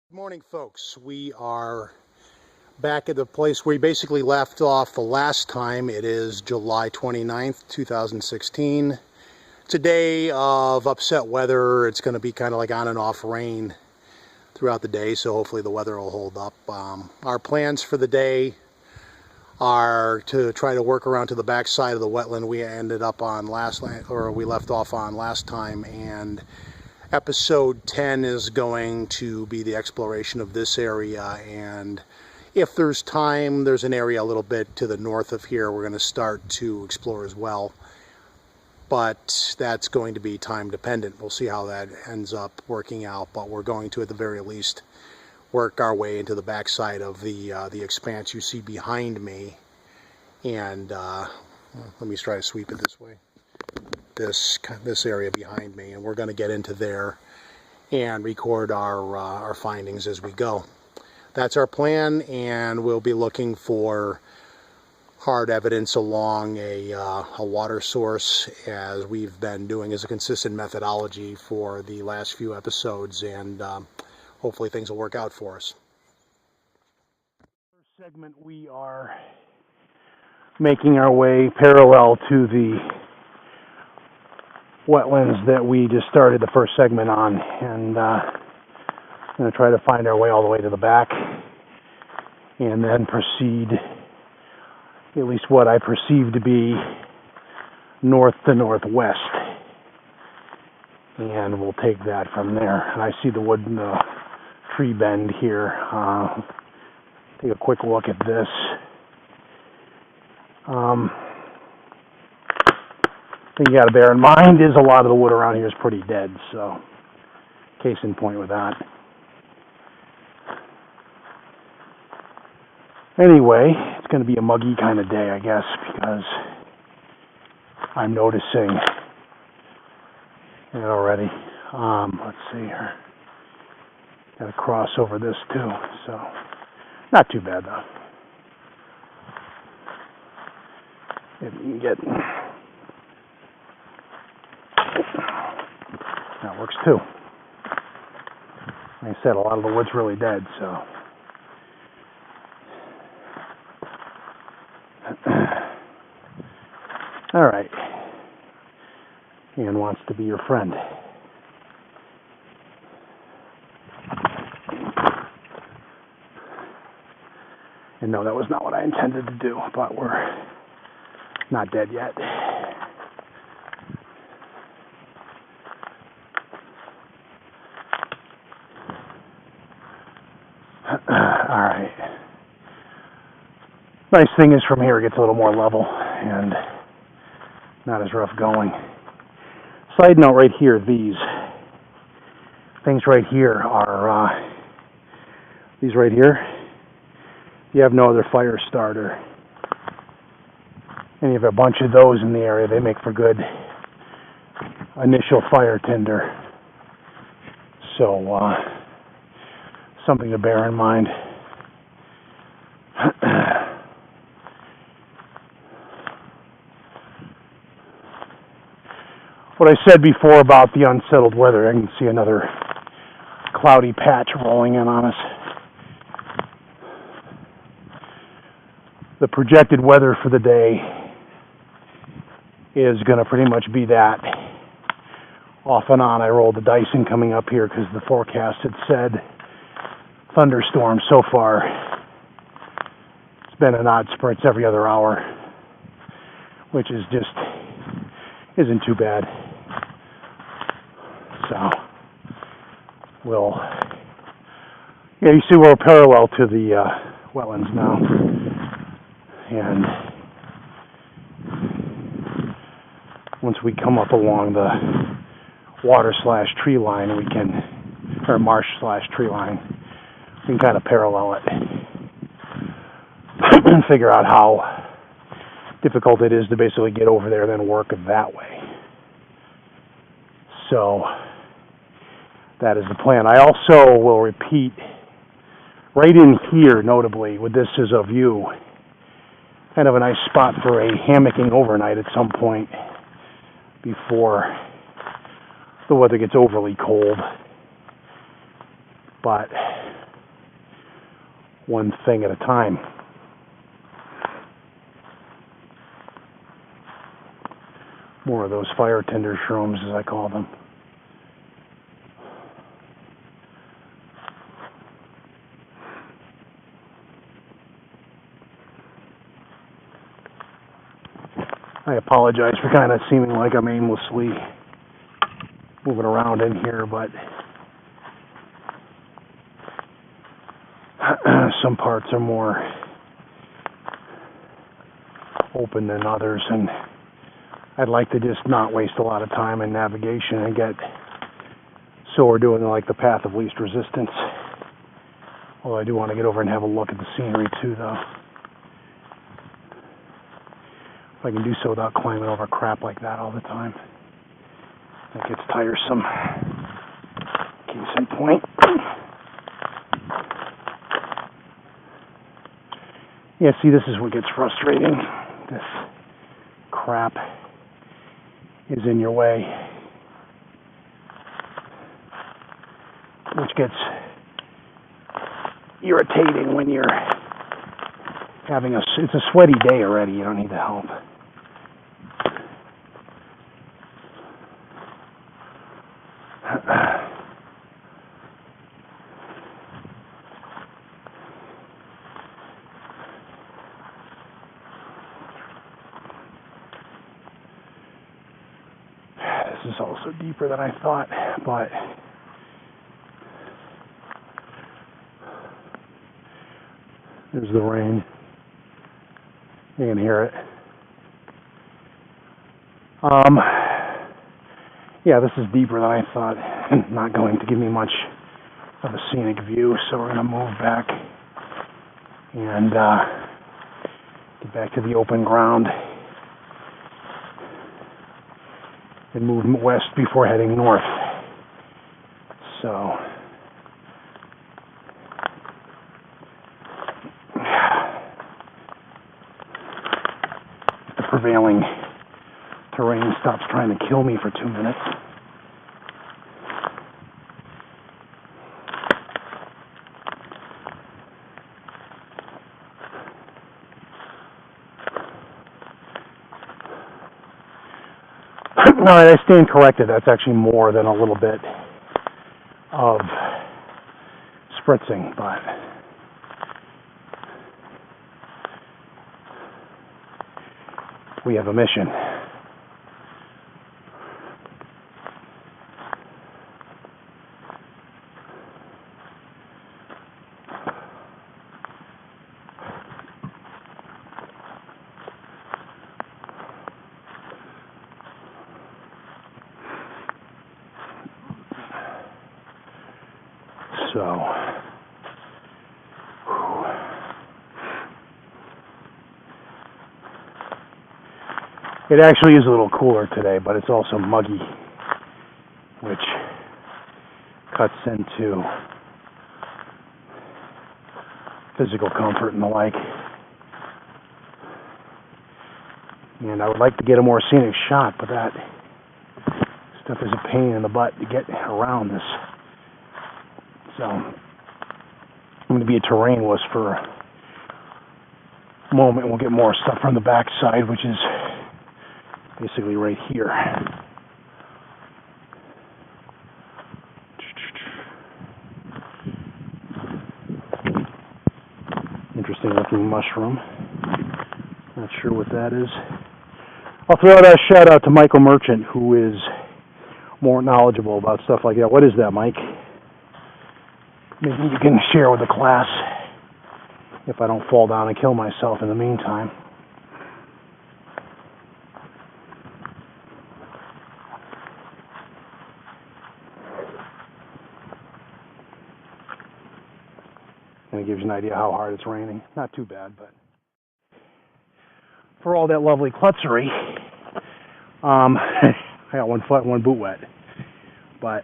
Good morning, folks. We are back at the place where we basically left off the last time. It is July 29th, 2016. It's a day of upset weather. It's going to be kind of like on and off rain throughout the day, so hopefully the weather will hold up. Our plans for the day are to try to work around to the back side of the wetland we ended up on we left off on last time, and Episode 10 is going to be the exploration of this area, and if there's time, there's an area a little bit to the north of here we're going to start to explore as well, but that's going to be time dependent. We'll see how that ends up working out, but we're going to, at the very least, work our way into the backside of the expanse you see behind me. And let me try to sweep it this way. This area behind me, and we're going to get into there and record our findings as we go. That's our plan, and we'll be looking for hard evidence along a water source, as we've been doing as a consistent methodology for the last few episodes, and hopefully things will work out for us. First segment, we are making our way parallel to the wetlands that we just started the first segment on, and going to try to find our way all the way to the back and then proceed, at least what I perceive to be, north to northwest, and we'll take that from there. And I see the wood and the tree bend here. Take a quick look at this. Thing you got to bear in mind is a lot of the wood around here is pretty dead, so case in point with that. Anyway, it's going to be a muggy kind of day, I guess, because I'm noticing it already. Let's see here. Got to cross over this too, so not too bad though. Maybe you can get. That works too. Like I said, a lot of the wood's really dead, so. All right. Ian wants to be your friend. And no, that was not what I intended to do, but we're not dead yet. Alright. Nice thing is from here it gets a little more level and not as rough going. Side note right here, these things right here are, these right here, you have no other fire starter, and you have a bunch of those in the area, they make for good initial fire tinder. So, something to bear in mind. What I said before about the unsettled weather, I can see another cloudy patch rolling in on us. The projected weather for the day is going to pretty much be that. Off and on, I rolled the dice in coming up here because the forecast had said thunderstorms so far. It's been an odd spurts every other hour, which is just isn't too bad. So we'll, yeah, you see we're parallel to the wetlands now, and once we come up along the water/tree line, we can, or marsh/tree line, we can kind of parallel it and figure out how difficult it is to basically get over there, then work that way. So that is the plan. I also will repeat, right in here, notably, with this as a view, kind of a nice spot for a hammocking overnight at some point before the weather gets overly cold. But one thing at a time. More of those fire tinder shrooms, as I call them. I apologize for kind of seeming like I'm aimlessly moving around in here, but some parts are more open than others, and I'd like to just not waste a lot of time in navigation and get, so we're doing like the path of least resistance. Although I do want to get over and have a look at the scenery too, though. If I can do so without climbing over crap like that all the time. That gets tiresome. Case in point. Yeah, see, this is what gets frustrating. This crap is in your way, which gets irritating when you're having it's a sweaty day already. You don't need the help. This is also deeper than I thought, but there's the rain. You can hear it. Yeah, this is deeper than I thought, and not going to give me much of a scenic view, so we're going to move back and get back to the open ground and move west before heading north. So the prevailing terrain stops trying to kill me for 2 minutes. No, I stand corrected. That's actually more than a little bit of spritzing, but we have a mission. So, it actually is a little cooler today, but it's also muggy, which cuts into physical comfort and the like. And I would like to get a more scenic shot, but that stuff is a pain in the butt to get around this. So I'm going to be a terrain wuss for a moment. We'll get more stuff from the back side, which is basically right here. Interesting looking mushroom. Not sure what that is. I'll throw out a shout out to Michael Merchant, who is more knowledgeable about stuff like that. What is that, Mike? Maybe you can share with the class if I don't fall down and kill myself in the meantime. And it gives you an idea how hard it's raining. Not too bad, but for all that lovely klutzery, I got one foot and one boot wet. But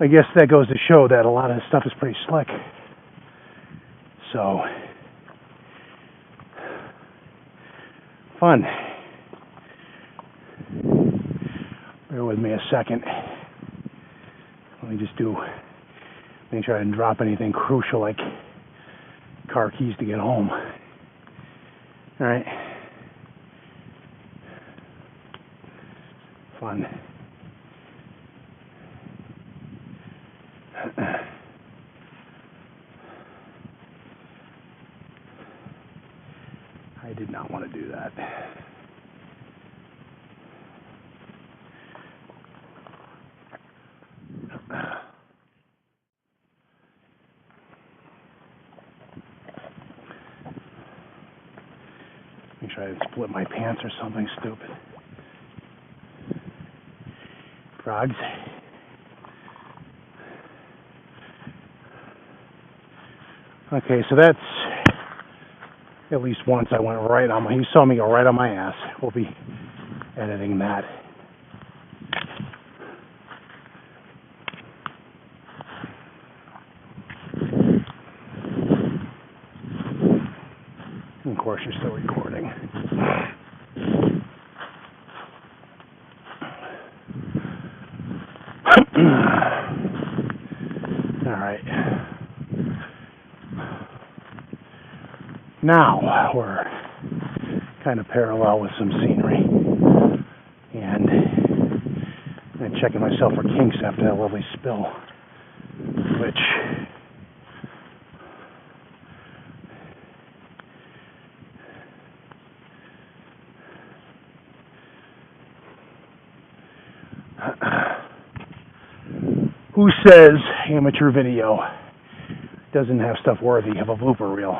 I guess that goes to show that a lot of this stuff is pretty slick. So, fun. Bear with me a second. Let me just do Make sure I didn't drop anything crucial like car keys to get home. Alright. Fun. I did not want to do that. Make sure I didn't split my pants or something stupid. Frogs. Okay, so that's at least once I went right on my, you saw me go right on my ass. We'll be editing that. And of course, you're still recording. All right. Now we're kind of parallel with some scenery, and I'm checking myself for kinks after that lovely spill, which who says amateur video doesn't have stuff worthy of a blooper reel?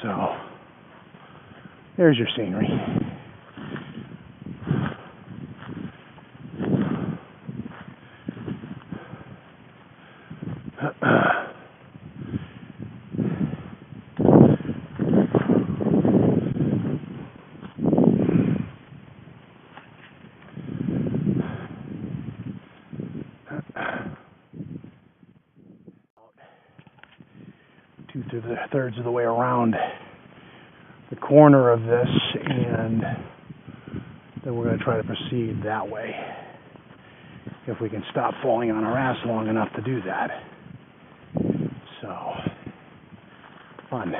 So, there's your scenery. Two-thirds of the way around the corner of this, and then we're going to try to proceed that way if we can stop falling on our ass long enough to do that. So, fun.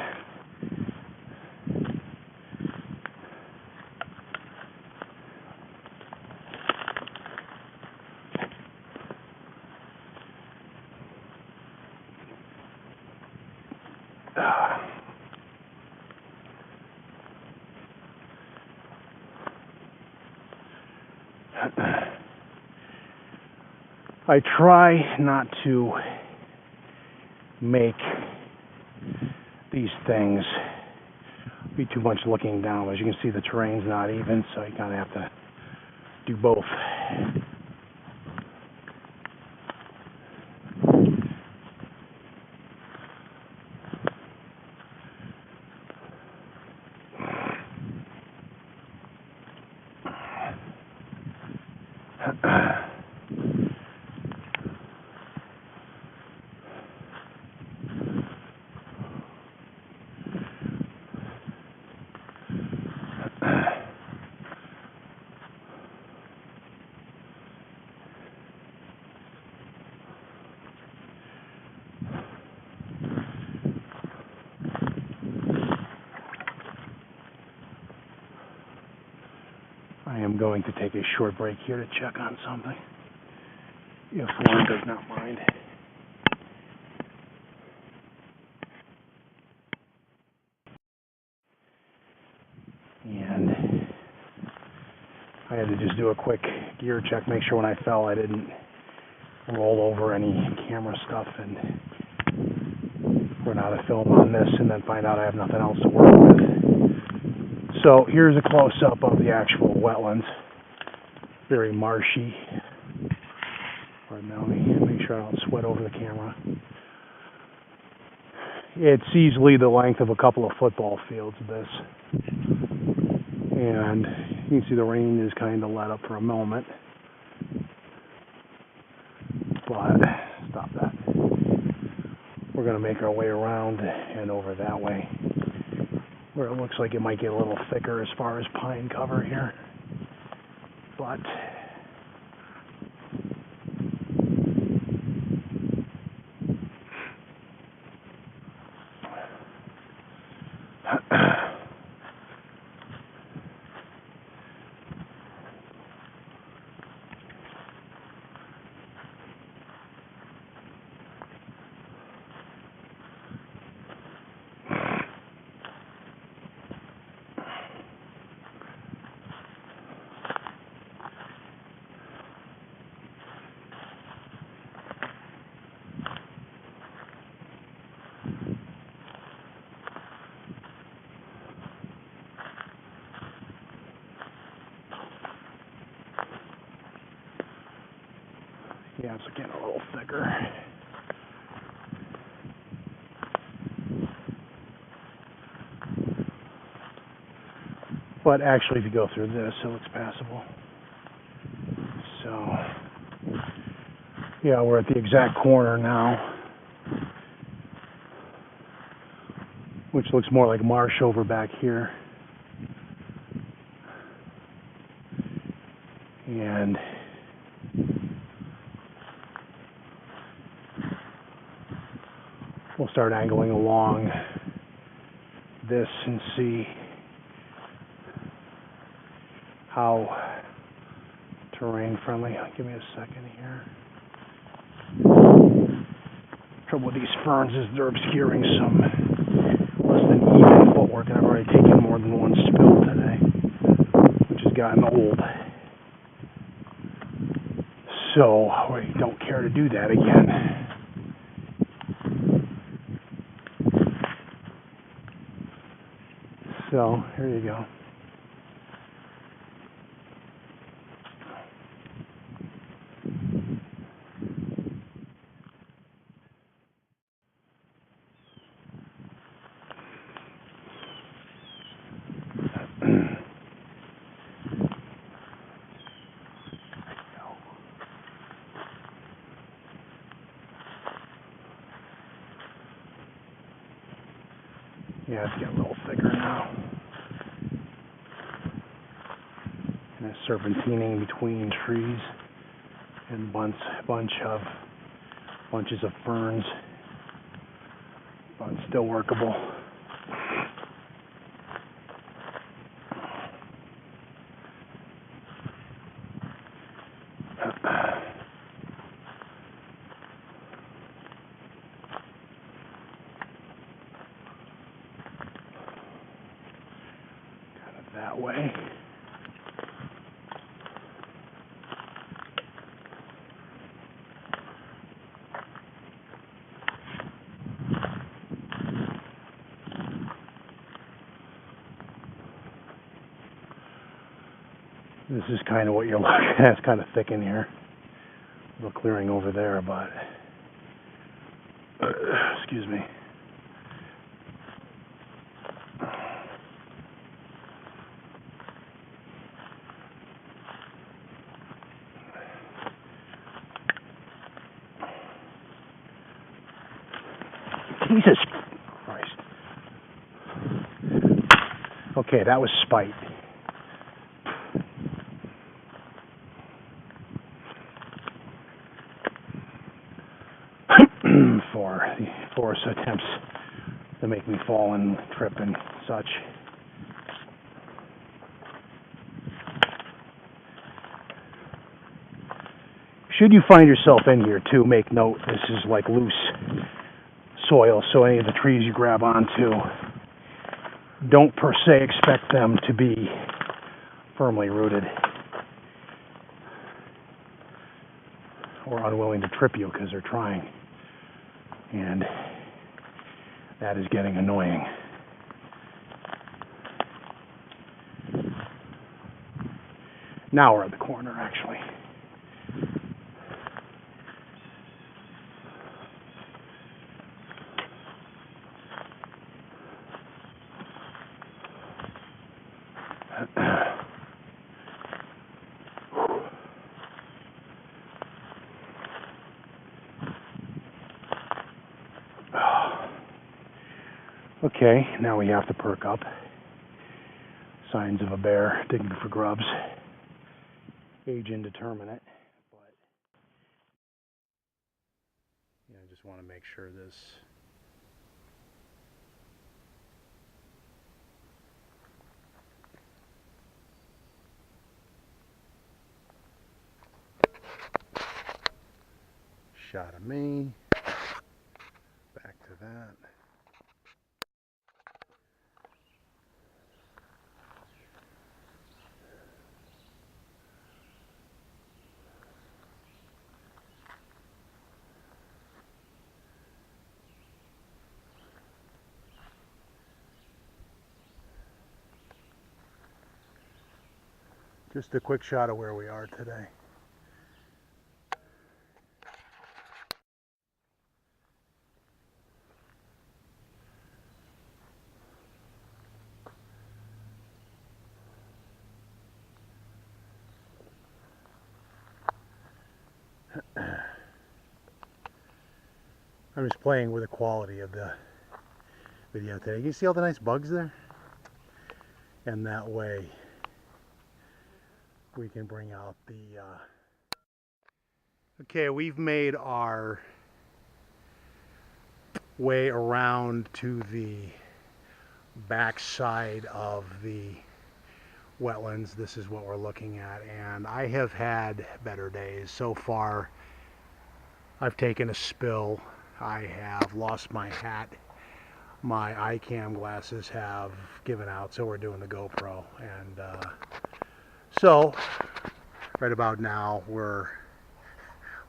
I try not to make these things be too much looking down. As you can see, the terrain's not even, so you kind of have to do both. I am going to take a short break here to check on something, if Lauren does not mind. And I had to just do a quick gear check, make sure when I fell I didn't roll over any camera stuff and run out of film on this and then find out I have nothing else to work with. So here's a close-up of the actual wetlands. Very marshy. Pardon me, make sure I don't sweat over the camera. It's easily the length of a couple of football fields, this. And you can see the rain is kind of let up for a moment. But, stop that. We're going to make our way around and over that way. where it looks like it might get a little thicker as far as pine cover here. But yeah, it's getting a little thicker. But actually, if you go through this, it looks passable. So, yeah, we're at the exact corner now, which looks more like marsh over back here. And we'll start angling along this and see how terrain friendly. Give me a second here. Trouble with these ferns is they're obscuring some less than even footwork, and I've already taken more than one spill today, which has gotten old. So we don't care to do that again. So here you go. Yeah, it's getting a little thicker now. And it's serpentining between trees and bunches of ferns, but still workable. That way. This is kind of what you're looking at. It's kind of thick in here. A little clearing over there, but excuse me. Jesus Christ. Okay, that was spite. For the forest attempts to make me fall and trip and such. Should you find yourself in here too, make note this is like loose soil, so any of the trees you grab onto, don't per se expect them to be firmly rooted or unwilling to trip you because they're trying, and that is getting annoying. Now we're at the corner, actually. Okay, now we have to perk up. signs of a bear digging for grubs. Age indeterminate, but yeah, I just want to make sure this shot of me. Back to that. Just a quick shot of where we are today. I'm just playing with the quality of the video today. You see all the nice bugs there? And that way we can bring out the okay, we've made our way around to the back side of the wetlands. This is what we're looking at, and I have had better days. So far I've taken a spill, I have lost my hat, my iCam glasses have given out, so we're doing the GoPro, and so right about now we're a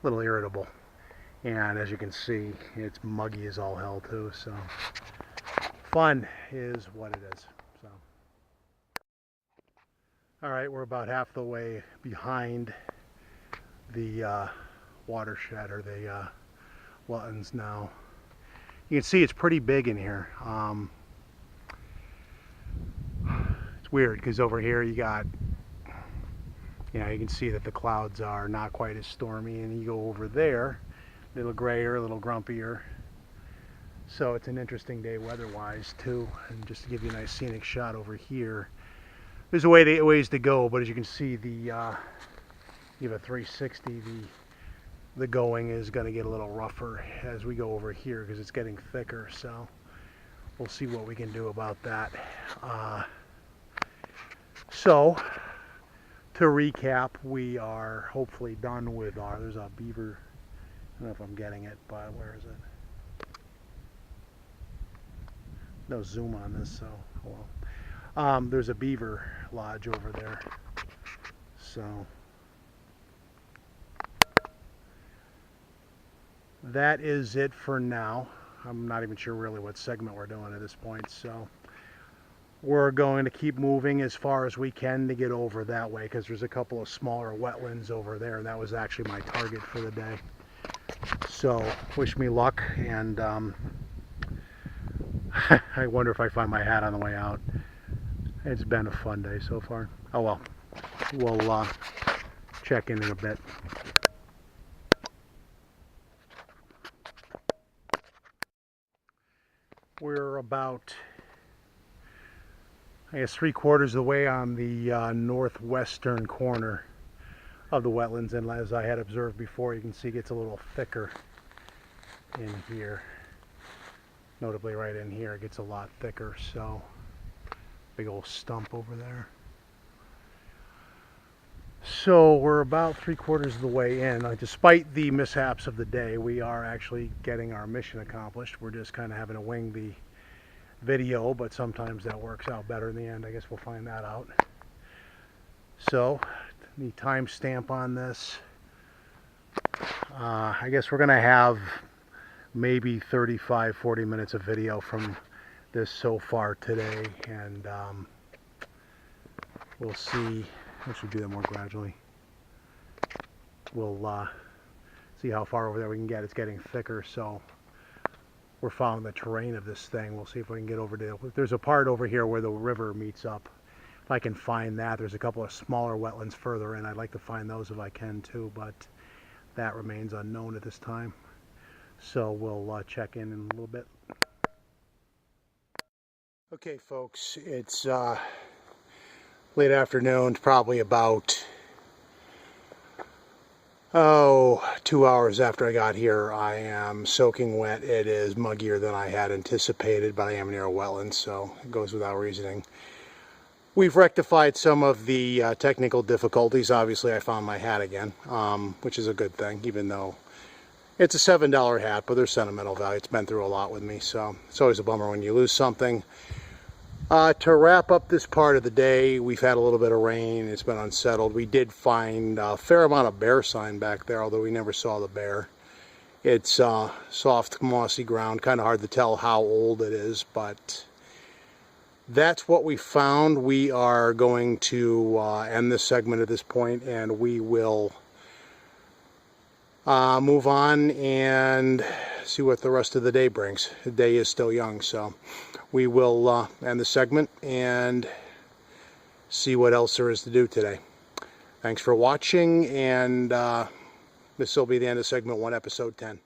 little irritable, and as you can see it's muggy as all hell too, so fun is what it is. So alright, we're about half the way behind the watershed, or the wetlands now. You can see it's pretty big in here. It's weird because over here you got, you can see that the clouds are not quite as stormy, and you go over there, a little grayer, a little grumpier. So it's an interesting day weather-wise too. And just to give you a nice scenic shot over here, there's a ways to go, but as you can see, the you have a 360, the going is going to get a little rougher as we go over here because it's getting thicker, so we'll see what we can do about that. So to recap, we are hopefully done with our, there's a beaver, I don't know if I'm getting it, but where is it? No zoom on this, so well. There's a beaver lodge over there, so that is it for now. I'm not even sure really what segment we're doing at this point, so we're going to keep moving as far as we can to get over that way, because there's a couple of smaller wetlands over there, and that was actually my target for the day. So wish me luck, and I wonder if I find my hat on the way out. It's been a fun day so far. Oh well, we'll check in a bit. We're about, I guess, 3/4 of the way on the northwestern corner of the wetlands, and as I had observed before, you can see it gets a little thicker in here. Notably right in here it gets a lot thicker, so big old stump over there. So we're about 3/4 of the way in. Despite the mishaps of the day, we are actually getting our mission accomplished. We're just kind of having to wing the video, but sometimes that works out better in the end. I guess we'll find that out. So the timestamp on this, I guess we're going to have maybe 35-40 minutes of video from this so far today, and we'll see. I should do that more gradually. We'll see how far over there we can get. It's getting thicker, so we're following the terrain of this thing. We'll see if we can get over to, there's a part over here where the river meets up. If I can find that. There's a couple of smaller wetlands further in. I'd like to find those if I can too, but that remains unknown at this time. So we'll check in a little bit. Okay folks, it's late afternoon, probably about 2 hours after I got here. I am soaking wet. It is muggier than I had anticipated, but I am near a wetland, so it goes without reasoning. We've rectified some of the technical difficulties. Obviously, I found my hat again, which is a good thing, even though it's a $7 hat, but there's sentimental value. It's been through a lot with me, so it's always a bummer when you lose something. To wrap up this part of the day, we've had a little bit of rain. It's been unsettled. We did find a fair amount of bear sign back there, although we never saw the bear. It's soft, mossy ground. Kind of hard to tell how old it is, but that's what we found. We are going to end this segment at this point, and we will move on and see what the rest of the day brings. The day is still young, so we will end the segment and see what else there is to do today. Thanks for watching, and this will be the end of segment 1, episode 10.